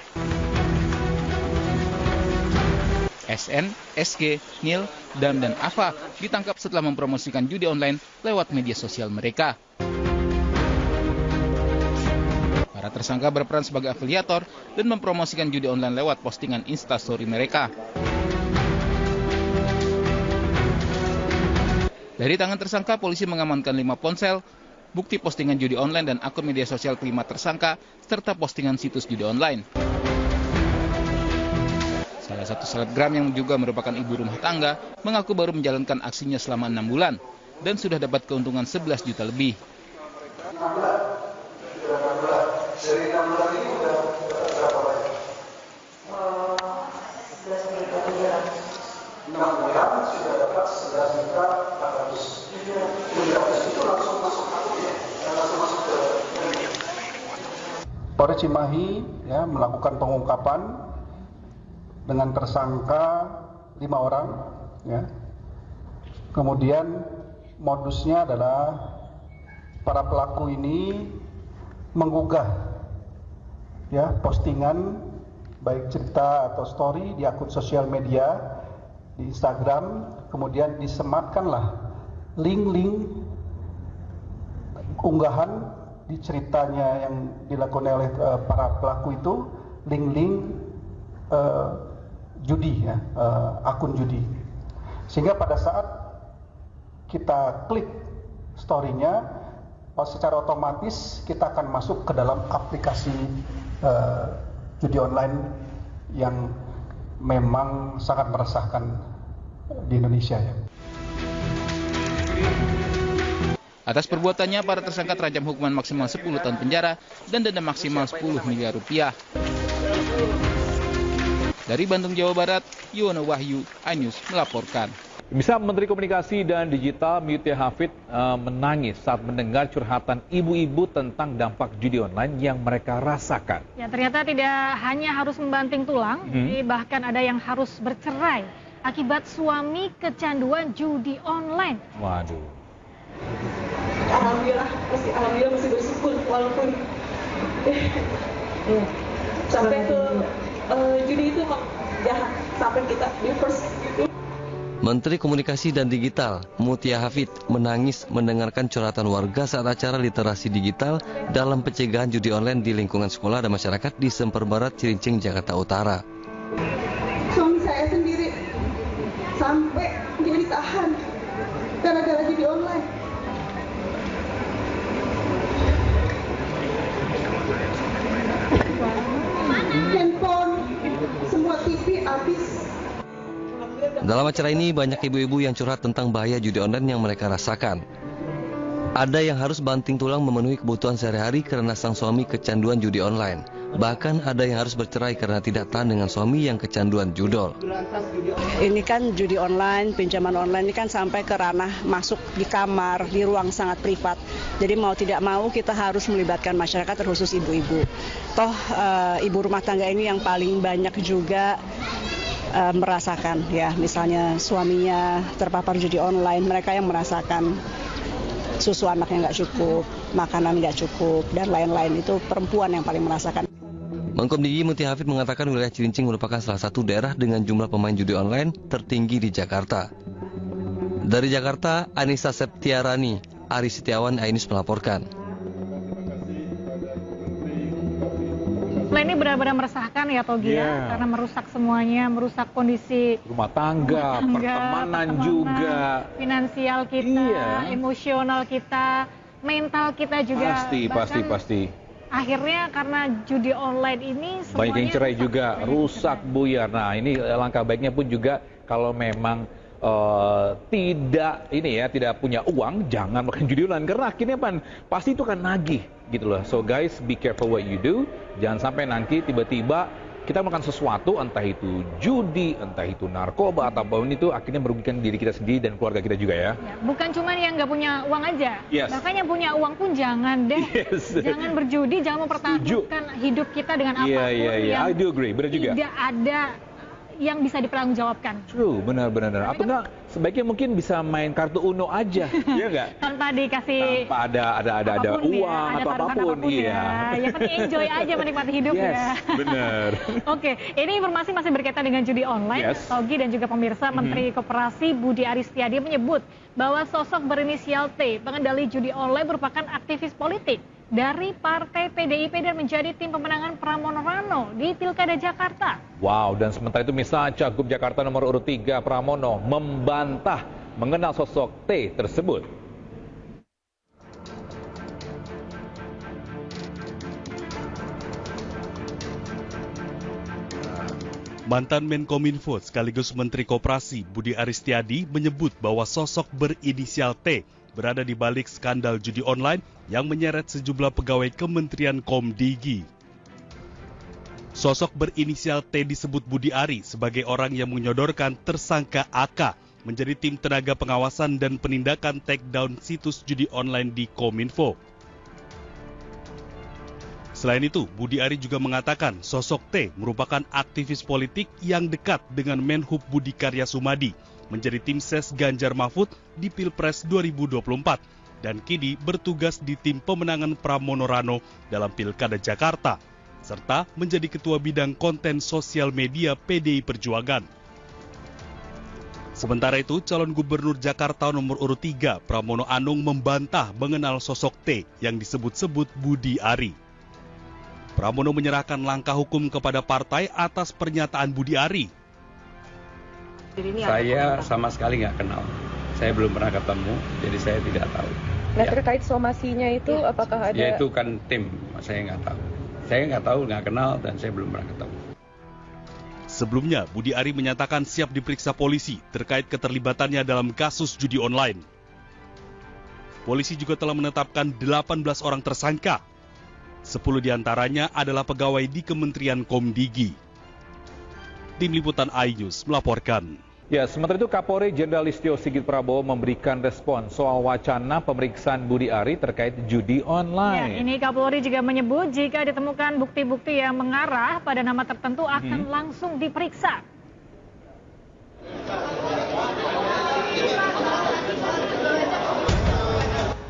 SN, SG, Nil, Dam, dan Ava ditangkap setelah mempromosikan judi online lewat media sosial mereka. Para tersangka berperan sebagai afiliator dan mempromosikan judi online lewat postingan Instastory mereka. Dari tangan tersangka, polisi mengamankan 5 ponsel, bukti postingan judi online dan akun media sosial kelima tersangka, serta postingan situs judi online. Salah satu selebgram yang juga merupakan ibu rumah tangga mengaku baru menjalankan aksinya selama 6 bulan dan sudah dapat keuntungan 11 juta lebih. Dari 6 bulan ini udah berapa banyak? 11 bulan. 6 bulan sudah dapat 11 juta 400. 700 itu langsung masuk akunnya, langsung masuk ke Polres Cimahi ya, melakukan pengungkapan dengan tersangka 5 orang ya. Kemudian modusnya adalah para pelaku ini menggugah ya postingan baik cerita atau story di akun sosial media di Instagram, kemudian disematkanlah link-link unggahan di ceritanya yang dilakukan oleh para pelaku itu, link-link judi ya, akun judi. Sehingga pada saat kita klik story-nya, secara otomatis kita akan masuk ke dalam aplikasi judi online yang memang sangat meresahkan di Indonesia ya. Atas perbuatannya, para tersangka terancam hukuman maksimal 10 tahun penjara dan denda maksimal 10 miliar rupiah. Dari Bandung, Jawa Barat, Yono Wahyu, iNews melaporkan. Bisa Menteri Komunikasi dan Digital Mutia Hafid menangis saat mendengar curhatan ibu-ibu tentang dampak judi online yang mereka rasakan. Ya, ternyata tidak hanya harus membanting tulang, bahkan ada yang harus bercerai akibat suami kecanduan judi online. Waduh. Alhamdulillah masih bersyukur walaupun sampai ke judi itu emang jahat sampai kita divorce gitu. Menteri Komunikasi dan Digital Mutia Hafid menangis mendengarkan curhatan warga saat acara literasi digital dalam pencegahan judi online di lingkungan sekolah dan masyarakat di Semper Barat, Cilincing, Jakarta Utara. Suami saya sendiri sampai dia ditahan gara-gara judi online. Handphone, semua TV habis. Dalam acara ini banyak ibu-ibu yang curhat tentang bahaya judi online yang mereka rasakan. Ada yang harus banting tulang memenuhi kebutuhan sehari-hari karena sang suami kecanduan judi online. Bahkan ada yang harus bercerai karena tidak tahan dengan suami yang kecanduan judol. Ini kan judi online, pinjaman online ini kan sampai ke ranah masuk di kamar, di ruang sangat privat. Jadi mau tidak mau kita harus melibatkan masyarakat, terkhusus ibu-ibu. Toh ibu rumah tangga ini yang paling banyak juga merasakan ya, misalnya suaminya terpapar judi online, mereka yang merasakan susu anaknya nggak cukup, makanan nggak cukup, dan lain-lain. Itu perempuan yang paling merasakan. Menkom DIY Mutia Hafid mengatakan wilayah Cilincing merupakan salah satu daerah dengan jumlah pemain judi online tertinggi di Jakarta. Dari Jakarta, Anissa Septiarani, Ari Setiawan, iNews melaporkan. Ini benar-benar meresahkan ya Togi ya, karena merusak semuanya, merusak kondisi rumah tangga, pertemanan juga, finansial kita, emosional kita, mental kita juga. Pasti. Akhirnya karena judi online ini semuanya banyak yang cerai juga, rusak buyar. Nah, ini langkah baiknya pun juga kalau memang tidak punya uang, jangan makan judi online karena akhirnya pasti itu kan nagih gitu loh. So guys, be careful what you do. Jangan sampai nanti tiba-tiba kita makan sesuatu, entah itu judi, entah itu narkoba atau apapun itu, akhirnya merugikan diri kita sendiri dan keluarga kita juga ya. Bukan cuma yang nggak punya uang aja, bahkan yang punya uang pun jangan deh. Jangan berjudi, jangan mempertaruhkan hidup kita dengan apapun yang I do agree, benar juga. Tidak ada yang bisa dipertanggungjawabkan. True, benar. Atau enggak, sebaiknya mungkin bisa main kartu Uno aja, ya enggak? Tanpa dikasih, ada uang atau apapun, iya. Yang penting enjoy aja menikmati hidup ya. Benar. Oke, ini informasi masih berkaitan dengan judi online. Togi dan juga pemirsa, Menteri Koperasi Budi Aris Setiadi menyebut bahwa sosok berinisial T, pengendali judi online merupakan aktivis politik dari Partai PDIP dan menjadi tim pemenangan Pramono Rano di Pilkada Jakarta. Wow, dan sementara itu misalnya Cagup Jakarta nomor urut 3 Pramono membantah mengenal sosok T tersebut. Mantan Menkominfo sekaligus Menteri Koperasi Budi Aris Setiadi menyebut bahwa sosok berinisial T berada di balik skandal judi online yang menyeret sejumlah pegawai Kementerian Komdigi. Sosok berinisial T disebut Budi Ari sebagai orang yang menyodorkan tersangka AK menjadi tim tenaga pengawasan dan penindakan takedown situs judi online di Kominfo. Selain itu, Budi Ari juga mengatakan sosok T merupakan aktivis politik yang dekat dengan Menhub Budi Karya Sumadi, menjadi tim ses Ganjar Mahfud di Pilpres 2024 dan kini bertugas di tim pemenangan Pramono Rano dalam Pilkada Jakarta, serta menjadi ketua bidang konten sosial media PDI Perjuangan. Sementara itu, calon gubernur Jakarta nomor urut 3 Pramono Anung membantah mengenal sosok T yang disebut-sebut Budi Ari. Pramono menyerahkan langkah hukum kepada partai atas pernyataan Budi Ari. Saya sama sekali nggak kenal. Saya belum pernah ketemu, jadi saya tidak tahu. Nah, terkait somasinya itu, apakah ada? Ya itu kan tim, saya nggak tahu. Saya nggak tahu, nggak kenal, dan saya belum pernah ketemu. Sebelumnya, Budi Ari menyatakan siap diperiksa polisi terkait keterlibatannya dalam kasus judi online. Polisi juga telah menetapkan 18 orang tersangka. 10 diantaranya adalah pegawai di Kementerian Komdigi. Tim Liputan iNews melaporkan. Ya, sementara itu Kapolri Jenderal Listio Sigit Prabowo memberikan respon soal wacana pemeriksaan Budi Ari terkait judi online. Ya, ini Kapolri juga menyebut jika ditemukan bukti-bukti yang mengarah pada nama tertentu akan langsung diperiksa.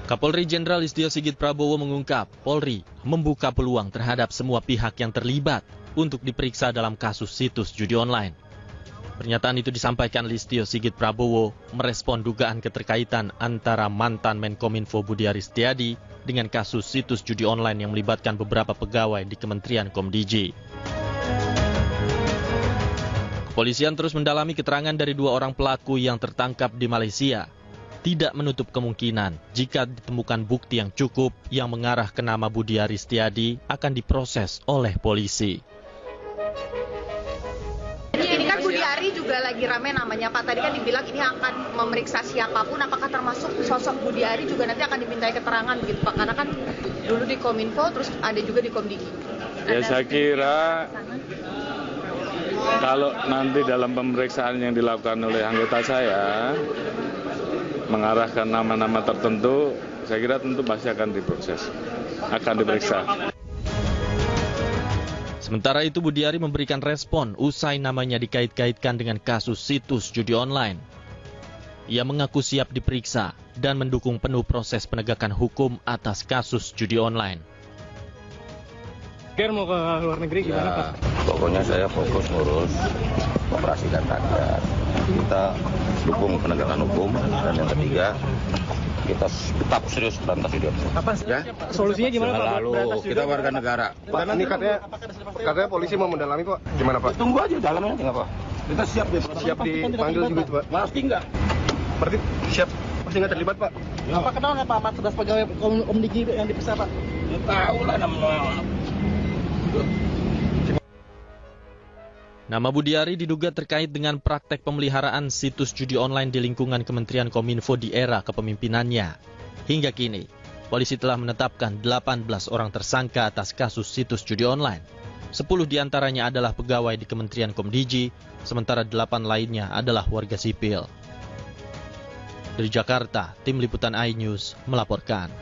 Kapolri Jenderal Listio Sigit Prabowo mengungkap, Polri membuka peluang terhadap semua pihak yang terlibat untuk diperiksa dalam kasus situs judi online. Pernyataan itu disampaikan Listio Sigit Prabowo merespon dugaan keterkaitan antara mantan Menkominfo Budi Ari Setiadi dengan kasus situs judi online yang melibatkan beberapa pegawai di Kementerian Komdigi. Kepolisian terus mendalami keterangan dari 2 orang pelaku yang tertangkap di Malaysia. Tidak menutup kemungkinan jika ditemukan bukti yang cukup yang mengarah ke nama Budi Ari Setiadi akan diproses oleh polisi. Ini kan Budi Ari juga lagi rame namanya Pak. Tadi kan dibilang ini akan memeriksa siapapun, apakah termasuk sosok Budi Ari juga nanti akan dimintai keterangan begitu Pak? Karena kan dulu di Kominfo, terus ada juga di Komdigi. Ya saya kira kalau nanti dalam pemeriksaan yang dilakukan oleh anggota saya mengarahkan nama-nama tertentu, saya kira tentu pasti akan diproses, akan diperiksa. Sementara itu Budi Ari memberikan respon usai namanya dikait-kaitkan dengan kasus situs judi online. Ia mengaku siap diperiksa dan mendukung penuh proses penegakan hukum atas kasus judi online. Mau ke luar negeri gimana Pak? Pokoknya saya fokus ngurus operasi dan rakyat. Kita dukung penegakan hukum, dan yang ketiga kita tetap serius berantas judi online. Apa sih? Ya? Solusinya gimana Pak? Lalu kita warga negara. Pak, ini katanya polisi mau mendalami Pak. Gimana Pak? Tunggu aja dalamnya nggak Pak. Kita siap dipanggil juga itu Pak. Pasti nggak? Berarti siap, pasti nggak terlibat Pak. Apa kenal nggak Pak 14 pegawai Komdigi yang diperiksa Pak? Ya, tahu lah namanya. Nama Budi Ari diduga terkait dengan praktek pemeliharaan situs judi online di lingkungan Kementerian Kominfo di era kepemimpinannya. Hingga kini, polisi telah menetapkan 18 orang tersangka atas kasus situs judi online. 10 diantaranya adalah pegawai di Kementerian Komdigi, sementara 8 lainnya adalah warga sipil. Dari Jakarta, Tim Liputan iNews melaporkan.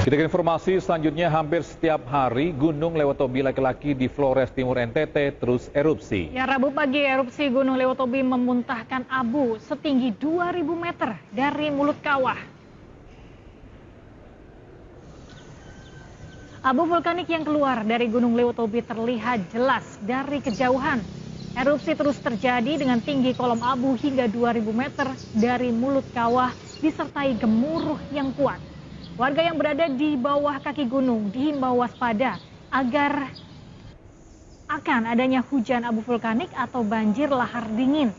Kita ke informasi selanjutnya, hampir setiap hari Gunung Lewotobi laki-laki di Flores Timur NTT terus erupsi. Ya, Rabu pagi erupsi Gunung Lewotobi memuntahkan abu setinggi 2.000 meter dari mulut kawah. Abu vulkanik yang keluar dari Gunung Lewotobi terlihat jelas dari kejauhan. Erupsi terus terjadi dengan tinggi kolom abu hingga 2.000 meter dari mulut kawah disertai gemuruh yang kuat. Warga yang berada di bawah kaki gunung dihimbau waspada agar akan adanya hujan abu vulkanik atau banjir lahar dingin.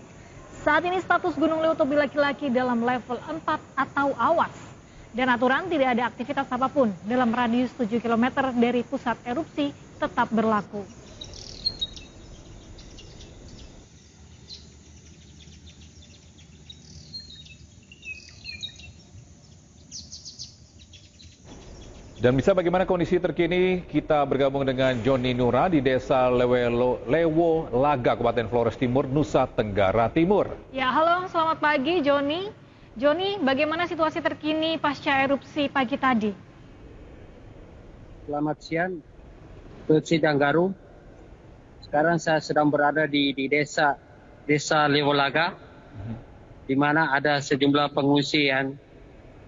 Saat ini status Gunung Lewotobi laki-laki dalam level 4 atau awas. Dan aturan tidak ada aktivitas apapun dalam radius 7 km dari pusat erupsi tetap berlaku. Dan bisa bagaimana kondisi terkini, kita bergabung dengan Joni Nura di Desa Lewo Laga, Kabupaten Flores Timur, Nusa Tenggara Timur. Ya, halo, selamat pagi Joni. Joni, bagaimana situasi terkini pasca erupsi pagi tadi? Selamat siang, Tutsi Danggaru. Sekarang saya sedang berada di Desa Lewo Laga, di mana ada sejumlah pengungsi yang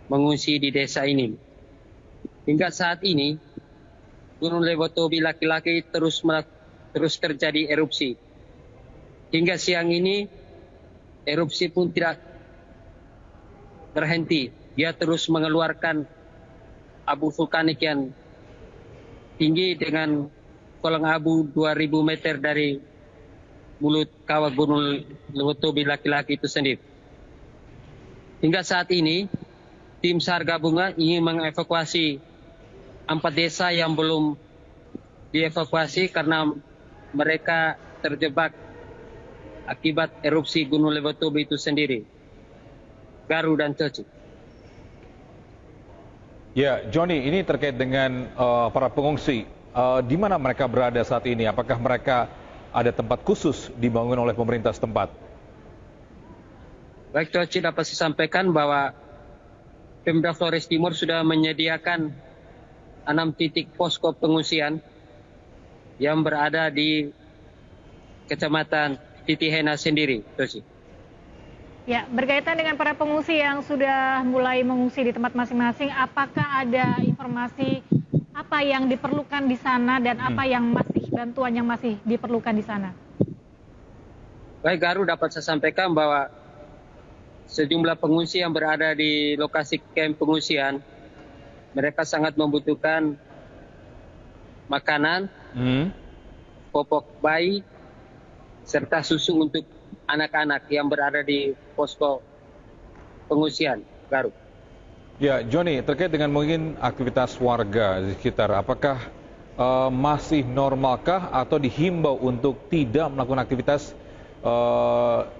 mengungsi di desa ini. Hingga saat ini, Gunung Lewotobi laki-laki terus terjadi erupsi. Hingga siang ini, erupsi pun tidak terhenti. Dia terus mengeluarkan abu vulkanik yang tinggi dengan kolong abu 2.000 meter mulut kawah Gunung Lewotobi laki-laki itu sendiri. Hingga saat ini, tim SAR gabungan ingin mengevakuasi 4 desa yang belum dievakuasi karena mereka terjebak akibat erupsi Gunung Lewotobi itu sendiri. Garu dan Coci. Ya, Joni, ini terkait dengan para pengungsi. Di mana mereka berada saat ini? Apakah mereka ada tempat khusus dibangun oleh pemerintah setempat? Baik, Coci, dapat saya sampaikan bahwa Pemda Flores Timur sudah menyediakan 6 titik posko pengungsian yang berada di Kecamatan Titihena sendiri, Coci. Ya, berkaitan dengan para pengungsi yang sudah mulai mengungsi di tempat masing-masing, apakah ada informasi apa yang diperlukan di sana dan apa yang bantuan yang masih diperlukan di sana? Baik, Garu, dapat saya sampaikan bahwa sejumlah pengungsi yang berada di lokasi kamp pengungsian, mereka sangat membutuhkan makanan, popok bayi, serta susu untuk anak-anak yang berada di posko pengungsian, Garu. Ya, Joni, terkait dengan mungkin aktivitas warga di sekitar, apakah masih normalkah atau dihimbau untuk tidak melakukan aktivitas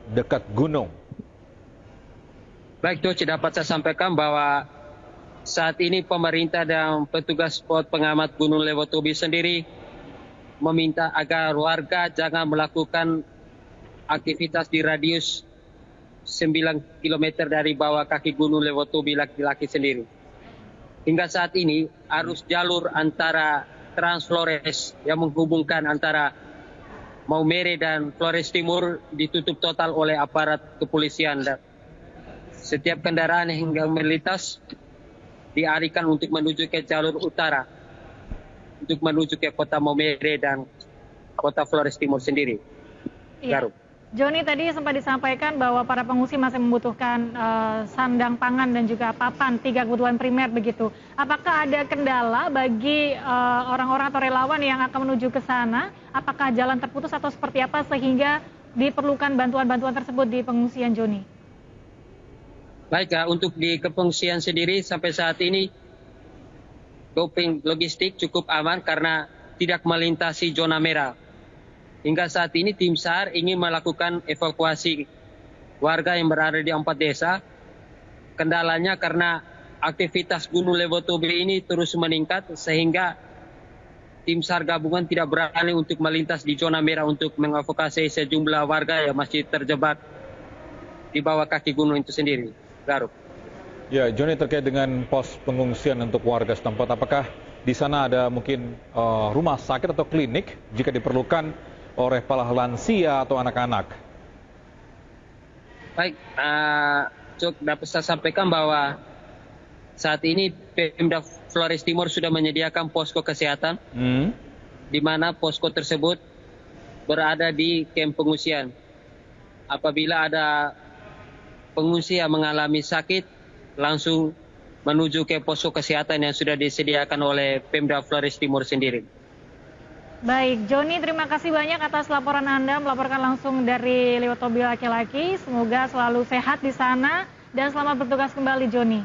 dekat gunung? Baik, Coach, dapat saya sampaikan bahwa saat ini pemerintah dan petugas spot pengamat Gunung Lewotobi sendiri meminta agar warga jangan melakukan aktivitas di radius 9 km dari bawah kaki Gunung Lewotobi laki-laki sendiri. Hingga saat ini arus jalur antara Trans Flores yang menghubungkan antara Maumere dan Flores Timur ditutup total oleh aparat kepolisian. Setiap kendaraan hingga melintas dialihkan untuk menuju ke jalur utara untuk menuju ke kota Maumere dan kota Flores Timur sendiri. Garu. Joni, tadi sempat disampaikan bahwa para pengungsi masih membutuhkan sandang pangan dan juga papan, 3 kebutuhan primer begitu. Apakah ada kendala bagi orang-orang atau relawan yang akan menuju ke sana? Apakah jalan terputus atau seperti apa sehingga diperlukan bantuan-bantuan tersebut di pengungsian, Joni? Baik, untuk di kepengungsian sendiri sampai saat ini doping logistik cukup aman karena tidak melintasi zona merah. Hingga saat ini tim SAR ingin melakukan evakuasi warga yang berada di 4 desa. Kendalanya karena aktivitas Gunung Lewotobi ini terus meningkat sehingga tim SAR gabungan tidak berani untuk melintas di zona merah untuk mengevakuasi sejumlah warga yang masih terjebak di bawah kaki gunung itu sendiri. Garut. Ya, Joni, terkait dengan pos pengungsian untuk warga setempat, apakah di sana ada mungkin rumah sakit atau klinik jika diperlukan oleh para lansia atau anak-anak? Baik, Cuk, dapat saya sampaikan bahwa saat ini Pemda Flores Timur sudah menyediakan posko kesehatan, di mana posko tersebut berada di kamp pengungsian. Apabila ada pengungsi yang mengalami sakit, langsung menuju ke posko kesehatan yang sudah disediakan oleh Pemda Flores Timur sendiri. Baik, Joni, terima kasih banyak atas laporan Anda, melaporkan langsung dari Lewotobi laki-laki. Semoga selalu sehat di sana dan selamat bertugas kembali, Joni.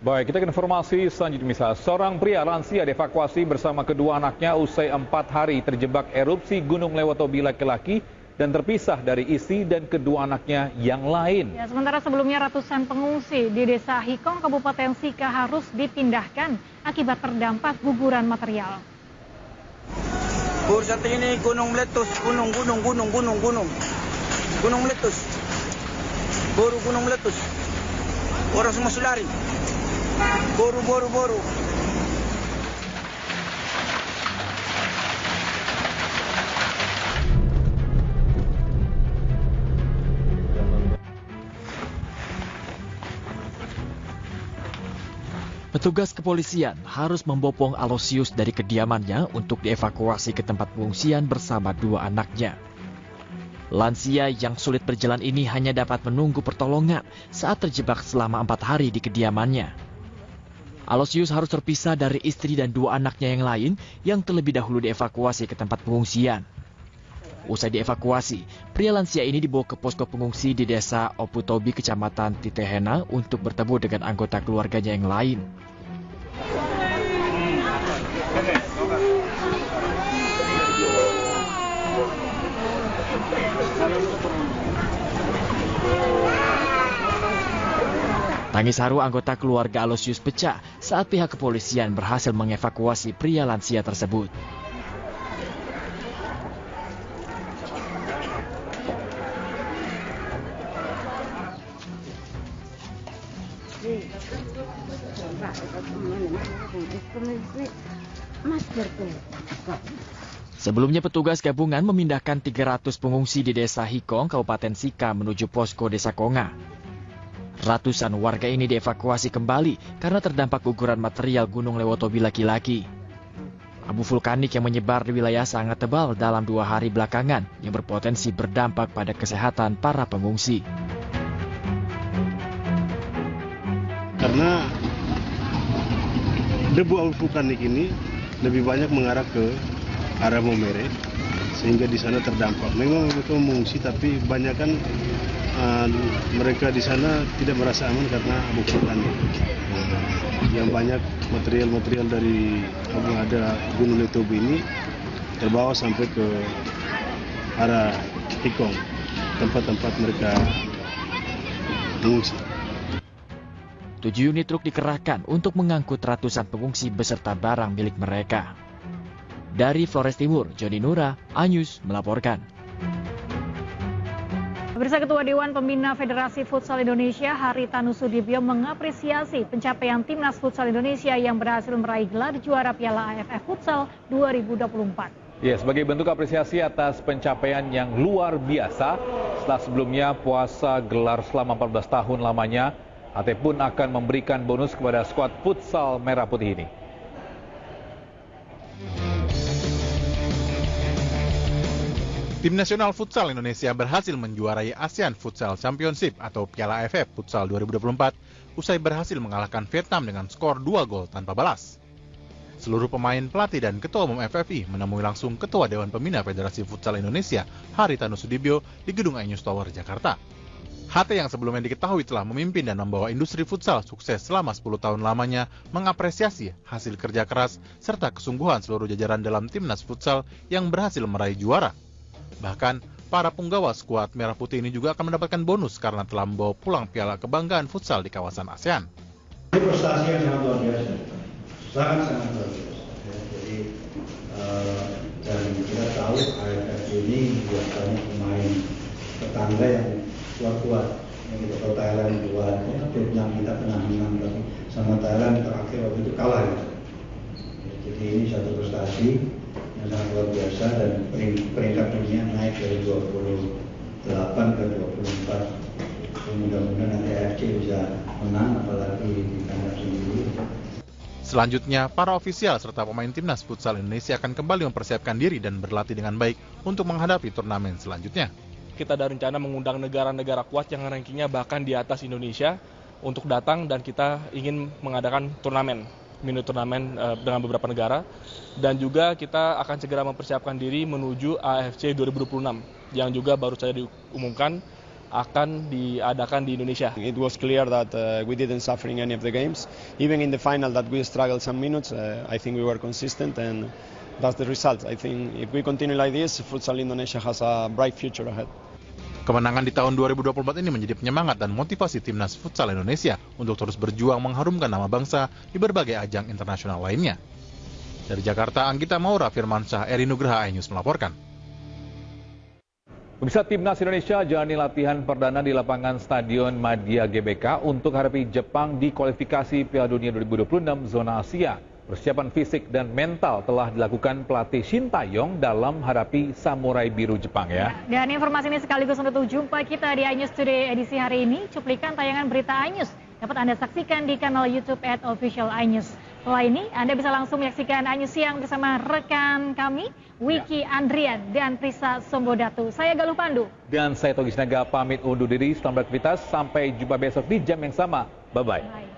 Baik, kita ke informasi selanjutnya. Seorang pria lansia dievakuasi bersama kedua anaknya usai 4 hari terjebak erupsi Gunung Lewotobi laki-laki dan terpisah dari istri dan kedua anaknya yang lain. Ya, sementara sebelumnya ratusan pengungsi di Desa Hikong, Kabupaten Sika harus dipindahkan akibat terdampak guguran material. Bur satu ini gunung meletus, gunung meletus, boru gunung meletus, orang semua lari, boru. Petugas kepolisian harus membopong Alosius dari kediamannya untuk dievakuasi ke tempat pengungsian bersama 2 anaknya. Lansia yang sulit berjalan ini hanya dapat menunggu pertolongan saat terjebak selama 4 hari di kediamannya. Alosius harus terpisah dari istri dan 2 anaknya yang lain yang terlebih dahulu dievakuasi ke tempat pengungsian. Usai dievakuasi, pria lansia ini dibawa ke posko pengungsi di desa Oputobi, kecamatan Titehena untuk bertemu dengan anggota keluarganya yang lain. Tangis haru anggota keluarga Aloysius pecah saat pihak kepolisian berhasil mengevakuasi pria lansia tersebut. Sebelumnya petugas gabungan memindahkan 300 pengungsi di desa Hikong, Kabupaten Sika menuju posko desa Konga. Ratusan warga ini dievakuasi kembali karena terdampak guguran material Gunung Lewotobi laki-laki. Abu vulkanik yang menyebar di wilayah sangat tebal dalam 2 hari belakangan yang berpotensi berdampak pada kesehatan para pengungsi. Karena debu abu vulkanik ini lebih banyak mengarah ke arah Momere, sehingga di sana terdampak. Memang mereka mengungsi, tapi kebanyakan mereka di sana tidak merasa aman karena abu vulkanik. Yang banyak material-material dari ada Gunung Lewotobi ini terbawa sampai ke arah Hikong, tempat-tempat mereka mengungsi. 7 unit truk dikerahkan untuk mengangkut ratusan pengungsi beserta barang milik mereka. Dari Flores Timur, Joni Nura, Anyus melaporkan. Pemirsa, Ketua Dewan Pembina Federasi Futsal Indonesia, Haritanu Sudibyo, mengapresiasi pencapaian Timnas Futsal Indonesia yang berhasil meraih gelar juara Piala AFF Futsal 2024. Ya, sebagai bentuk apresiasi atas pencapaian yang luar biasa, setelah sebelumnya puasa gelar selama 14 tahun lamanya, AT pun akan memberikan bonus kepada skuad futsal merah putih ini. Tim Nasional Futsal Indonesia berhasil menjuarai ASEAN Futsal Championship atau Piala AFF Futsal 2024 usai berhasil mengalahkan Vietnam dengan skor 2 gol tanpa balas. Seluruh pemain, pelatih, dan Ketua Umum FFI menemui langsung Ketua Dewan Pembina Federasi Futsal Indonesia, Haritanu Sudibyo, di Gedung iNews Tower, Jakarta. HT yang sebelumnya diketahui telah memimpin dan membawa industri futsal sukses selama 10 tahun lamanya mengapresiasi hasil kerja keras serta kesungguhan seluruh jajaran dalam Timnas Futsal yang berhasil meraih juara. Bahkan, para punggawa skuad Merah Putih ini juga akan mendapatkan bonus karena telah membawa pulang piala kebanggaan futsal di kawasan ASEAN. Ini prestasi yang sangat luar biasa, sangat luar biasa. Jadi, dan kita tahu AFF ini buat banyak pemain tetangga yang kuat-kuat. Yang kita tahu Thailand buat, Vietnam kita pernah menang, tapi sama Thailand terakhir waktu itu kalah. Gitu. Jadi ini satu prestasi yang sangat luar biasa dan peringkat dunia naik dari 28 ke 24. Mudah-mudahan nanti AFC bisa menang, apalagi di kandang sendiri. Selanjutnya, para ofisial serta pemain Timnas Futsal Indonesia akan kembali mempersiapkan diri dan berlatih dengan baik untuk menghadapi turnamen selanjutnya. Kita ada rencana mengundang negara-negara kuat yang rankingnya bahkan di atas Indonesia untuk datang, dan kita ingin mengadakan mini turnamen dengan beberapa negara, dan juga kita akan segera mempersiapkan diri menuju AFC 2026 yang juga baru saja diumumkan akan diadakan di Indonesia. It was clear that we didn't suffer in any of the games. Even in the final that we struggled some minutes, I think we were consistent and that's the result. I think if we continue like this, Futsal Indonesia has a bright future ahead. Kemenangan di tahun 2024 ini menjadi penyemangat dan motivasi Timnas Futsal Indonesia untuk terus berjuang mengharumkan nama bangsa di berbagai ajang internasional lainnya. Dari Jakarta, Anggita Maura Firmansyah, Eri Nugraha, iNews melaporkan. Pemirsa, Timnas Indonesia jalani latihan perdana di lapangan Stadion Madia GBK untuk hadapi Jepang di kualifikasi Piala Dunia 2026 zona Asia. Persiapan fisik dan mental telah dilakukan pelatih Shin Tae-yong dalam hadapi Samurai Biru Jepang ya. Dan informasi ini sekaligus menutup jumpa kita di iNews Today edisi hari ini. Cuplikan tayangan berita iNews dapat Anda saksikan di kanal YouTube @official iNews. Setelah ini Anda bisa langsung menyaksikan iNews Siang bersama rekan kami Wiki Andrian dan Prisa Sombodatu. Saya Galuh Pandu. Dan saya Togi Sinaga pamit undur diri. Selamat beraktivitas. Sampai jumpa besok di jam yang sama. Bye-bye.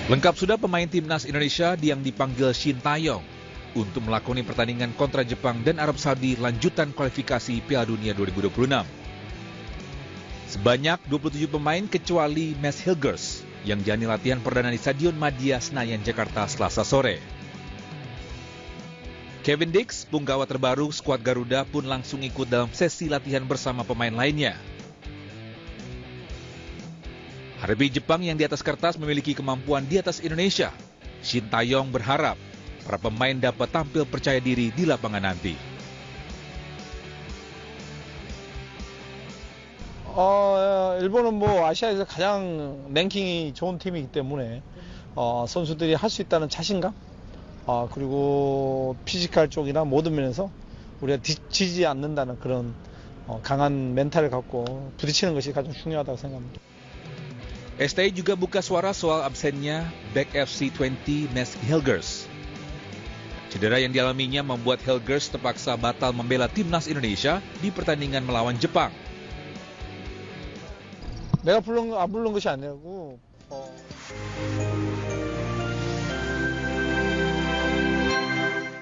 Lengkap sudah pemain timnas Indonesia yang dipanggil Shin Tae-yong untuk melakoni pertandingan kontra Jepang dan Arab Saudi lanjutan kualifikasi Piala Dunia 2026. Sebanyak 27 pemain kecuali Mads Hilgers yang jalani latihan perdana di Stadion Madia Senayan, Jakarta Selasa sore. Kevin Dix, punggawa terbaru skuad Garuda pun langsung ikut dalam sesi latihan bersama pemain lainnya. Hadapi Jepang yang di atas kertas memiliki kemampuan di atas Indonesia, Shin Tae-yong berharap para pemain dapat tampil percaya diri di lapangan nanti. 일본은 아시아에서 가장 랭킹이 좋은 팀이기 때문에 선수들이 할 수 있다는 자신감, 그리고 피지컬 쪽이나 모든 면에서 우리가 지지 않는다는 그런 강한 멘탈을 갖고 부딪히는 것이 가장 중요하다고 생각합니다. STI juga buka suara soal absennya back FC 20 Mads Hilgers. Cedera yang dialaminya membuat Hilgers terpaksa batal membela timnas Indonesia di pertandingan melawan Jepang. 내가 안 부른 것이 아니고